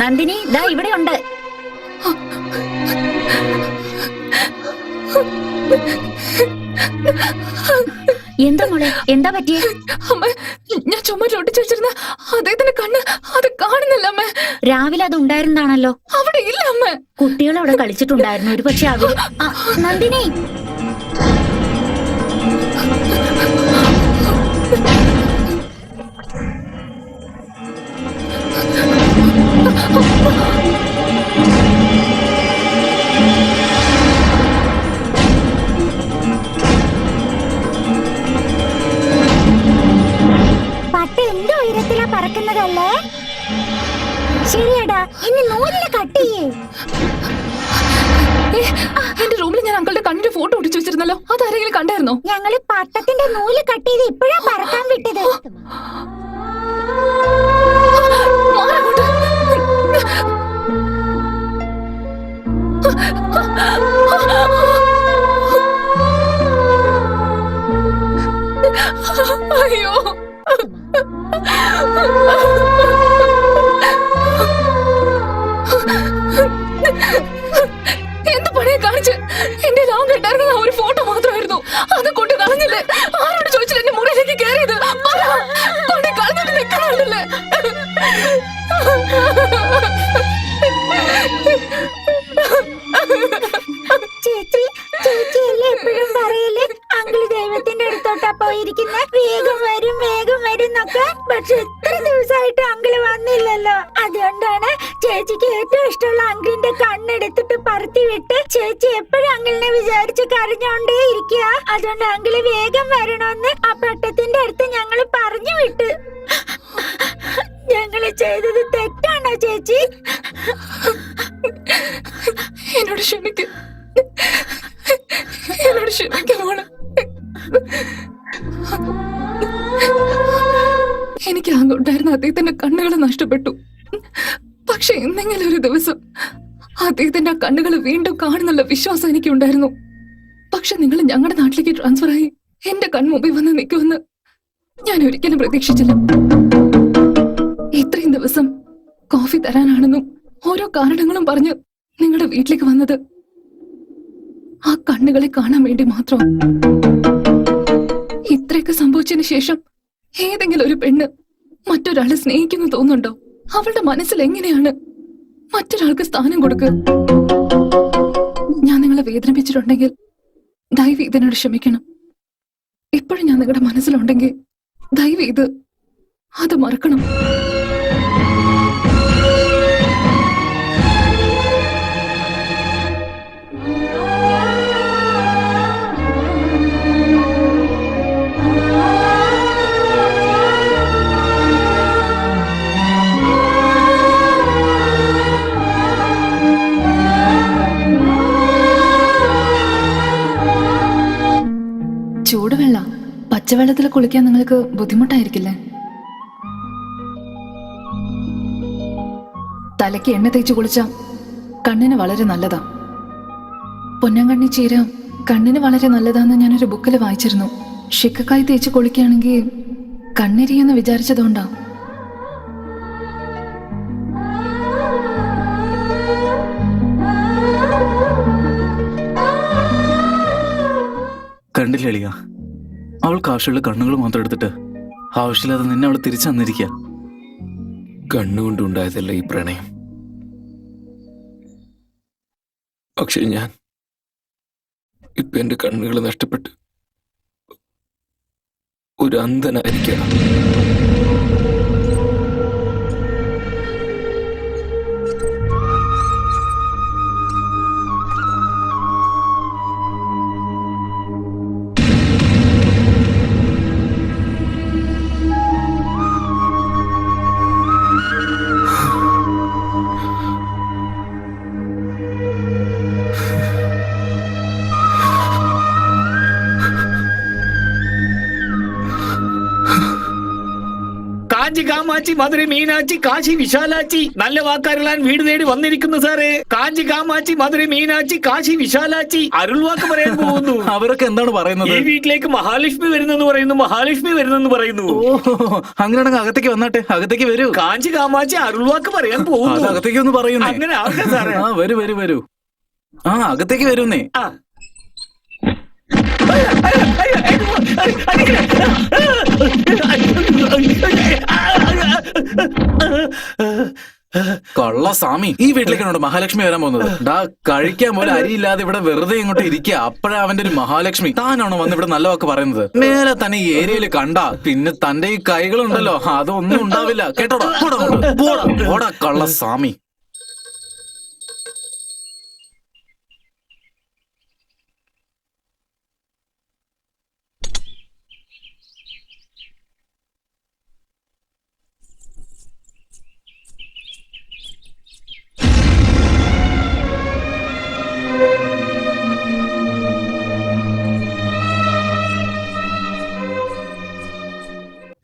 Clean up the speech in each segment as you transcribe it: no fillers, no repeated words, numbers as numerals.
നന്ദിനി ദാ ഇവിടെ ഉണ്ട്. എന്താ മോളെ, എന്താ പറ്റിയേ? അമ്മ, ഞാൻ ചുമ ഒട്ടിച്ചു വെച്ചിരുന്ന അദ്ദേഹത്തിന്റെ കണ്ണ് അത് കാണുന്നില്ല അമ്മ. രാവിലെ അത് ഉണ്ടായിരുന്നാണല്ലോ. അവിടെ ഇല്ല അമ്മ. കുട്ടികൾ അവിടെ കളിച്ചിട്ടുണ്ടായിരുന്നു. ഒരു പക്ഷെ അവര്. നന്ദിനി, പട്ട് എന്തോ ഉയരത്തിലാ പറക്കുന്നതല്ലേ? ശരിയടാ, ഇനി നൂലില് കട്ട് ചെയ്യേ. എന്റെ റൂമിൽ ഞാൻ അങ്കളുടെ കണ്ണിന്റെ ഫോട്ടോ ഒട്ടിച്ചു വെച്ചിരുന്നല്ലോ, അതാരെങ്കിലും കണ്ടായിരുന്നോ? ഞങ്ങള് പട്ടത്തിന്റെ നൂല് കട്ട് ചെയ്ത് ഇപ്പോഴാ പറക്കാൻ വിട്ടത്. അയ്യോ, എന്ത് പണിയെ കാണിച്ച്? എന്റെ ലോകം കെട്ടായിരുന്ന ഒരു ഫോട്ടോ മാത്രമായിരുന്നു, അത് കൊണ്ട് കളഞ്ഞില്ലേ? ആരോട് ചോദിച്ചില്ല എന്റെ മുറിയിലേക്ക് കയറിയത്? കൊണ്ട് കളഞ്ഞിട്ട് നിൽക്കണല്ലേ? ചേച്ചി, ചേച്ചിയല്ലേ എപ്പോഴും പറയല്ലേ അങ്കിള് ദൈവത്തിന്റെ അടുത്തോട്ടാ പോയിരിക്കുന്ന, വേഗം വരും വേഗം വരും എന്നൊക്കെ. പക്ഷെ എത്ര ദിവസമായിട്ട് അങ്കിള് വന്നില്ലല്ലോ. അതുകൊണ്ടാണ് ചേച്ചിക്ക് ഏറ്റവും ഇഷ്ടമുള്ള അങ്കിളിന്റെ കണ്ണെടുത്തിട്ട് പറത്തി വിട്ട് ചേച്ചി എപ്പോഴും അങ്കിളിനെ വിചാരിച്ച് കരഞ്ഞോണ്ടേ ഇരിക്കുക. അതുകൊണ്ട് അങ്കിള് വേഗം വരണമെന്ന് ആ പട്ടത്തിന്റെ അടുത്ത് ഞങ്ങള് പറഞ്ഞു വിട്ട്. ഞങ്ങള് ചെയ്തത് തെറ്റാണോ ചേച്ചി? എന്നോട് ക്ഷമിക്ക, എന്നോട് ക്ഷമിക്കണോള്. എനിക്ക് ആകെണ്ടായിരുന്ന അദ്ദേഹത്തിന്റെ കണ്ണുകൾ നഷ്ടപ്പെട്ടു. പക്ഷെ എന്തെങ്കിലും ഒരു ദിവസം അദ്ദേഹത്തിന്റെ ആ കണ്ണുകൾ വീണ്ടും കാണുന്നുള്ള വിശ്വാസം എനിക്കുണ്ടായിരുന്നു. പക്ഷെ നിങ്ങൾ ഞങ്ങളുടെ നാട്ടിലേക്ക് ട്രാൻസ്ഫർ ആയി എന്റെ കൺമുമ്പിൽ വന്ന് നിൽക്കുമെന്ന് ഞാൻ ഒരിക്കലും പ്രതീക്ഷിച്ചില്ല. ഇത്രയും ദിവസം കോഫി തരാനാണെന്നും ഓരോ കാരണങ്ങളും പറഞ്ഞ് നിങ്ങളുടെ വീട്ടിലേക്ക് വന്നത് ആ കണ്ണുകളെ കാണാൻ വേണ്ടി മാത്രം. ഇത്രയൊക്കെ സംഭവിച്ചതിന് ശേഷം ഏതെങ്കിലും ഒരു പെണ്ണ് മറ്റൊരാളെ സ്നേഹിക്കുന്നു തോന്നുന്നുണ്ടോ? അവളുടെ മനസ്സിൽ എങ്ങനെയാണ് മറ്റൊരാൾക്ക് സ്ഥാനം കൊടുക്കുക? ഞാൻ നിങ്ങളെ വേദനിപ്പിച്ചിട്ടുണ്ടെങ്കിൽ ദയവ് ഇതിനോട് ക്ഷമിക്കണം. ഇപ്പോഴും ഞാൻ നിങ്ങളുടെ മനസ്സിലുണ്ടെങ്കിൽ ദയവ് ഇത് അത് മറക്കണം. ചൂടുവെള്ളം, പച്ചവെള്ളത്തിൽ കുളിക്കാൻ നിങ്ങൾക്ക് ബുദ്ധിമുട്ടായിരിക്കില്ലേ? തലയ്ക്ക് എണ്ണ തേച്ച് കുളിച്ചാൽ കണ്ണിന് വളരെ നല്ലതാ. പൊന്നാങ്കണ്ണി ചീര കണ്ണിന് വളരെ നല്ലതാന്ന് ഞാനൊരു ബുക്കിൽ വായിച്ചിരുന്നു. ഷിക്കക്കായി തേച്ച് കുളിക്കുകയാണെങ്കിൽ കണ്ണിരിയെന്ന് വിചാരിച്ചതുകൊണ്ടാ. കണ്ടില്ലേളിയ, അവൾക്ക് ആവശ്യമുള്ള കണ്ണുകൾ മാത്രം എടുത്തിട്ട് ആവശ്യമില്ലാതെ നിന്നെ അവൾ തിരിച്ചു തന്നിരിക്കുക. കണ്ണുകൊണ്ടുണ്ടായതല്ല ഈ പ്രണയം. പക്ഷെ ഞാൻ ഇപ്പൊ എന്റെ കണ്ണുകൾ നഷ്ടപ്പെട്ട് ഒരു അന്ധനായിരിക്കണം. കാഞ്ചി കാമാച്ചി മധുര മീനാച്ചി കാശി വിശാലാച്ചി നല്ല വാക്കാരുള്ളാൻ വീട് തേടി വന്നിരിക്കുന്നു സാറേ. കാഞ്ചി കാമാച്ചി മധുര മീനാച്ചി കാശി വിശാലാച്ചി അരുൾ വാക്ക് പറയാൻ പോകുന്നു. അവരൊക്കെ എന്താണ് പറയുന്നത്? ഈ വീട്ടിലേക്ക് മഹാലക്ഷ്മി വരുന്നെന്ന് പറയുന്നു, മഹാലക്ഷ്മി വരുന്നെന്ന് പറയുന്നു. ഓ, അങ്ങനെയാണെങ്കിൽ അകത്തേക്ക് വന്നാട്ടെ, അകത്തേക്ക് വരൂ. കാഞ്ചി കാമാച്ചി അരുൾ വാക്ക് പറയാൻ അത് പോകുന്നു. അകത്തേക്ക് ഒന്ന് പറയുന്നേ. അങ്ങനെ ആവട്ടെ സാറേ. ആ, വരൂ വരൂ വരൂ. ആ, അകത്തേക്ക് വരുന്നേ. ആ. കൊള്ള സ്വാമി, ഈ വീട്ടിലേക്കാണോ മഹാലക്ഷ്മി വരാൻ പോകുന്നത്? ഡാ, കഴിക്കാൻ പോലെ അരിയില്ലാതെ ഇവിടെ വെറുതെ ഇങ്ങോട്ട് ഇരിക്കുക. അപ്പഴാ അവന്റെ ഒരു മഹാലക്ഷ്മി. താനാണോ വന്ന് ഇവിടെ നല്ല വാക്ക് പറയുന്നത്? മേലെ തന്നെ ഈ ഏരിയയിൽ കണ്ടാ പിന്നെ തന്റെ ഈ കൈകളുണ്ടല്ലോ, അതൊന്നും ഉണ്ടാവില്ല കേട്ടോടാ. പോടാ കള്ള സ്വാമി.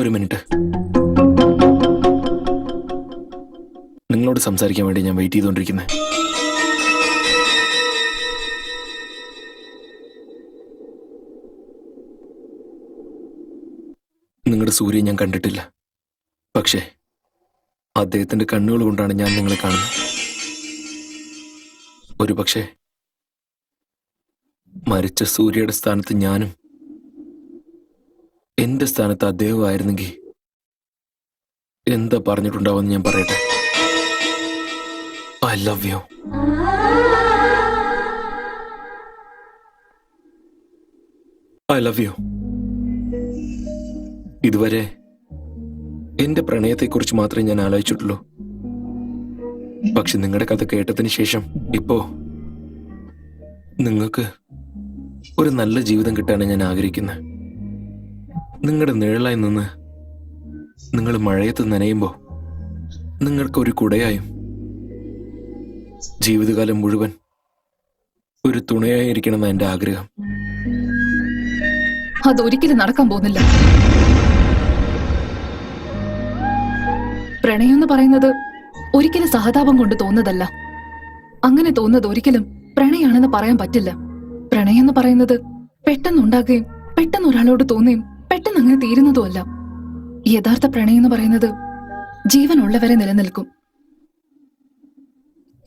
ഒരു മിനിറ്റ്. നിങ്ങളോട് സംസാരിക്കാൻ വേണ്ടി ഞാൻ വെയിറ്റ് ചെയ്തുകൊണ്ടിരിക്കുന്നത്. നിങ്ങളുടെ സൂര്യൻ ഞാൻ കണ്ടിട്ടില്ല, പക്ഷേ അദ്ദേഹത്തിന്റെ കണ്ണുകൾ കൊണ്ടാണ് ഞാൻ നിങ്ങളെ കാണുന്നത്. ഒരു പക്ഷേ മരിച്ച സൂര്യയുടെ സ്ഥാനത്ത് ഞാനും എന്റെ സ്ഥാനത്ത് അദ്ദേഹമായിരുന്നെങ്കിൽ എന്താ പറഞ്ഞിട്ടുണ്ടാവുമെന്ന് ഞാൻ പറയട്ടെ. I love you. I love you. ഇതുവരെ എന്റെ പ്രണയത്തെക്കുറിച്ച് മാത്രമേ ഞാൻ ആലോചിച്ചിട്ടുള്ളൂ. പക്ഷെ നിങ്ങളുടെ കഥ കേട്ടതിന് ശേഷം ഇപ്പോ നിങ്ങൾക്ക് ഒരു നല്ല ജീവിതം കിട്ടാനാണ് ഞാൻ ആഗ്രഹിക്കുന്നത്. നിങ്ങളുടെ നിഴലായി നിന്ന് നിങ്ങൾ മഴയത്ത് നനയുമ്പോ നിങ്ങൾക്കൊരു കുടയായും ജീവിതകാലം മുഴുവൻ ഒരു തുണയായിരിക്കണം എന്റെ ആഗ്രഹം. അതൊരിക്കലും നടക്കാൻ പോകുന്നില്ല. പ്രണയം എന്ന് പറയുന്നത് ഒരിക്കലും സഹതാപം കൊണ്ട് തോന്നുന്നതല്ല. അങ്ങനെ തോന്നുന്നത് ഒരിക്കലും പ്രണയാണെന്ന് പറയാൻ പറ്റില്ല. പ്രണയം എന്ന് പറയുന്നത് പെട്ടെന്നുണ്ടാകുകയും പെട്ടെന്ന് ഒരാളോട് തോന്നുകയും പെട്ടെന്ന് അങ്ങനെ തീരുന്നതുമല്ല. യഥാർത്ഥ പ്രണയം എന്ന് പറയുന്നത് ജീവനുള്ളവരെ നിലനിൽക്കും.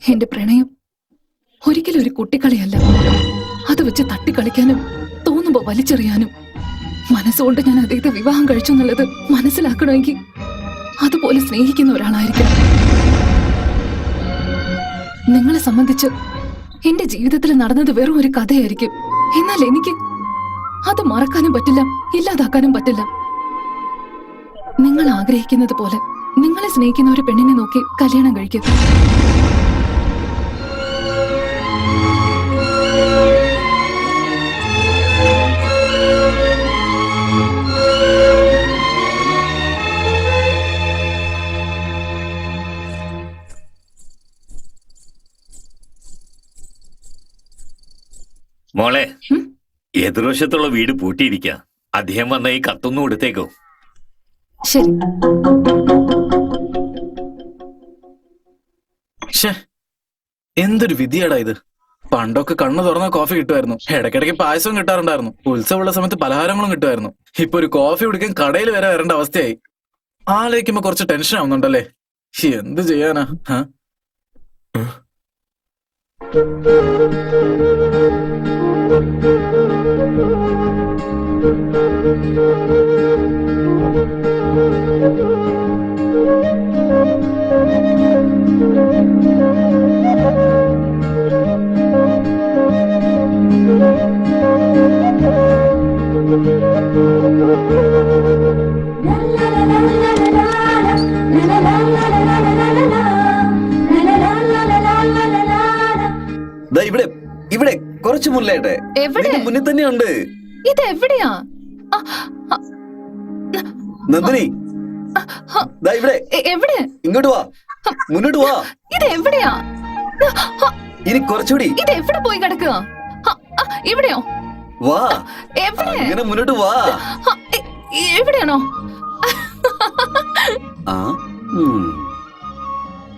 എന്റെ പ്രണയം ഒരിക്കലും ഒരു കുട്ടിക്കളിയല്ല. അത് വെച്ച് തട്ടിക്കളിക്കാനും തോന്നുമ്പോ വലിച്ചെറിയാനും. മനസ്സുകൊണ്ട് ഞാൻ അദ്ദേഹത്തെ വിവാഹം കഴിച്ചു എന്നുള്ളത് മനസ്സിലാക്കണമെങ്കിൽ അതുപോലെ സ്നേഹിക്കുന്ന ഒരാളായിരിക്കണം. നിങ്ങളെ സംബന്ധിച്ച് എന്റെ ജീവിതത്തിൽ നടന്നത് വെറും ഒരു കഥയായിരിക്കും. എന്നാൽ എനിക്ക് അത് മറക്കാനും പറ്റില്ല, ഇല്ലാതാക്കാനും പറ്റില്ല. നിങ്ങൾ ആഗ്രഹിക്കുന്നത് പോലെ നിങ്ങളെ സ്നേഹിക്കുന്ന ഒരു പെണ്ണിനെ നോക്കി കല്യാണം കഴിക്കും. മോളെ, എതിർവശത്തുള്ള വീട് പൂട്ടിയിരിക്ക. അദ്ദേഹം വന്ന ഈ കത്തൊന്നും കൊടുത്തേക്കോ. ശരി. എന്തൊരു വിധിയാടാ ഇത്. പണ്ടൊക്കെ കണ്ണു തുറന്ന കോഫി കിട്ടുമായിരുന്നു, ഇടയ്ക്കിടയ്ക്ക് പായസവും കിട്ടാറുണ്ടായിരുന്നു, ഉത്സവമുള്ള സമയത്ത് പലഹാരങ്ങളും കിട്ടുമായിരുന്നു. ഇപ്പൊ ഒരു കോഫി കുടിക്കാൻ കടയിൽ വരെ വരേണ്ട അവസ്ഥയായി. ആലോചിക്കുമ്പോ കുറച്ച് ടെൻഷൻ ആവുന്നുണ്ടല്ലേ. എന്ത് ചെയ്യാനാ? ഇവിടെ ഇവിടെ കുറച്ച് മുല്ലായിട്ടെ. എവിടെ? മുന്നിൽ തന്നെയുണ്ട്. ഇത് എവിടെയാ? നന്ദിനി, ഇവിടെ. എവിടെ? ഇങ്ങോട്ട് വാ, മുന്നോട്ട് വാ. ഇത് എവിടെയാ? ഇനി കുറച്ചുകൂടി. ഇത് എവിടെ പോയി കിടക്കുക? ഇവിടെയോ? വാ, എവിടെ? ഇങ്ങനെ മുന്നോട്ട് വാ. എവിടെയാണോ? ആ ഉം.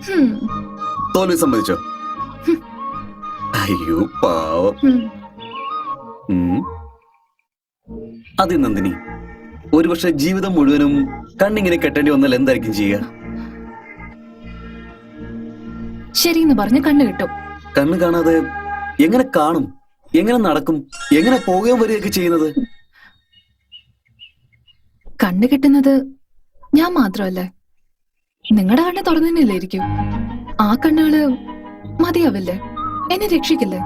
ഹും, തോൽവി സമ്മതിച്ചോ? അയ്യോ പാവം. ഹും. ഉം. അതെ നന്ദിനി, ഒരുപക്ഷെ ജീവിതം മുഴുവനും കണ്ണിങ്ങനെ കെട്ടേണ്ടി വന്നാൽ എന്തായിരിക്കും ചെയ്യുക? ശരിയെന്ന് പറഞ്ഞ് കണ്ണു കിട്ടും. കണ്ണ് കാണാതെ എങ്ങനെ കാണും, എങ്ങനെ നടക്കും, എങ്ങനെ പോവുകയും വരികയൊക്കെ ചെയ്യുന്നത്? കണ്ണു കിട്ടുന്നത് ഞാൻ മാത്രമല്ലേ? നിങ്ങളുടെ കണ്ണ് തുറന്നു തന്നെയല്ലേയിരിക്കും. ആ കണ്ണുകള് മതിയാവില്ലേ? എന്നെ രക്ഷിക്കില്ലേ?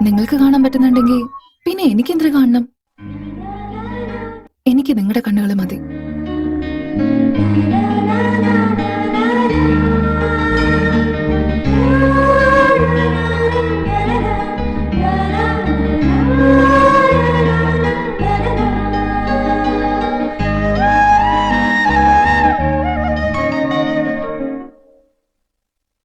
നിങ്ങൾക്ക് കാണാൻ പറ്റുന്നുണ്ടെങ്കിൽ പിന്നെ എനിക്കെന്തിനു കാണണം? എനിക്ക് നിങ്ങളുടെ കണ്ണുകൾ മതി.